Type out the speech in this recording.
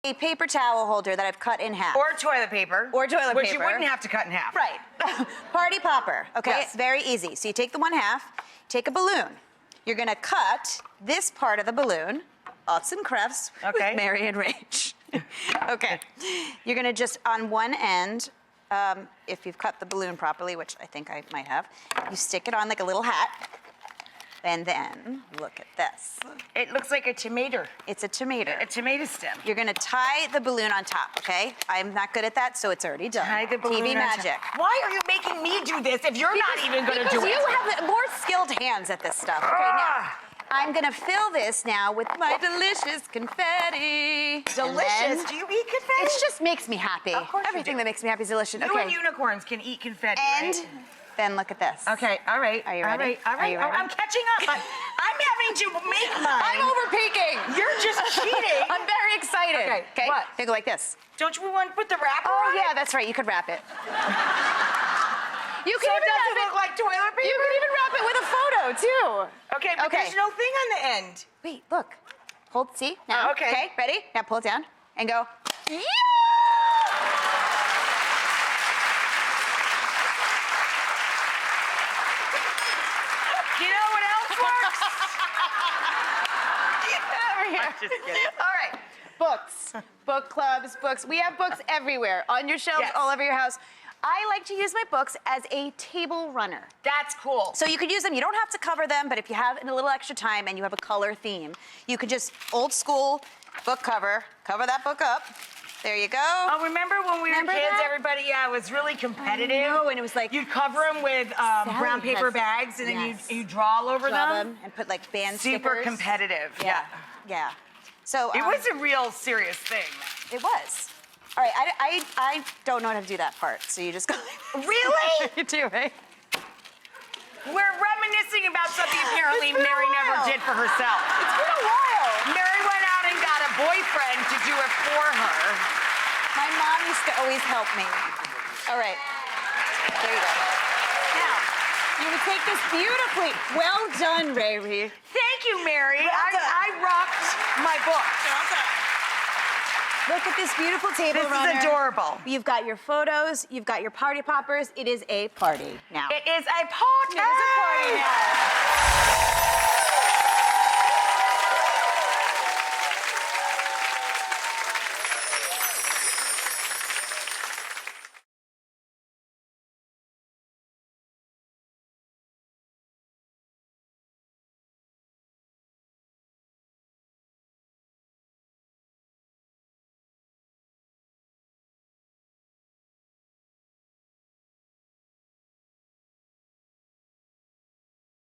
a paper towel holder that I've cut in half. Or toilet paper. Or toilet paper. Which you wouldn't have to cut in half. Right. Party popper, okay? Yes. Very easy. So you take the one half, take a balloon. You're gonna cut this part of the balloon, arts and crafts with Mary and Rach. Okay. You're gonna just, on one end, if you've cut the balloon properly, which I think I might have, you stick it on like a little hat. And then, look at this. It looks like a tomato. It's a tomato. A tomato stem. You're gonna tie the balloon on top, okay? I'm not good at that, so it's already done. Tie the balloon TV on magic. top. Why are you making me do this if you're not even gonna do it? Because you have more skilled hands at this stuff. Okay, now, I'm gonna fill this now with my delicious confetti. Delicious? Do you eat confetti? It just makes me happy. Of course Everything that makes me happy is delicious. You and unicorns can eat confetti, and right? then look at this. Okay, all right. Are you ready? All right. Are you ready? I'm catching up. I'm having to make mine. I'm over peeking. You're just cheating. I'm very excited. Okay, what? They go like this. Don't you want to put the wrapper Oh, on yeah, that's right. You could wrap it. You So can it even doesn't wrap look like toilet paper? You can even wrap it with a photo, too. Okay, but there's no thing on the end. Wait, look. Hold, see? Now. Okay. Okay, ready? Now pull it down and go. Yeah! You know what else works? Over here. I'm just kidding. All right. Books, book clubs, books. We have books everywhere, on your shelves, Yes. all over your house. I like to use my books as a table runner. That's cool. So you could use them, you don't have to cover them, but if you have a little extra time and you have a color theme, you could just, old school book cover that book up. There you go. Oh, remember when we were Remember kids, that? everybody was really competitive? I know, and it was like... You'd cover them with brown paper has- bags, and then yes. you draw all over Draw them. and put like band Super stickers. competitive, Yeah. Yeah. So It was a real serious thing. It was. All right, I don't know how to do that part, so you just go. Really? You do, right? We're reminiscing about something apparently It's been a Mary never while. did for herself. It's been a while. Mary went out and got a boyfriend to do it for her. My mom used to always help me. All right. There you go. Now, you would take this beautifully. Well done, Rary. Thank you, Mary. Well done. I rocked my book. Look at this beautiful table runner. This is adorable. You've got your photos. You've got your party poppers. It is a party now. It is a party. It is a party now.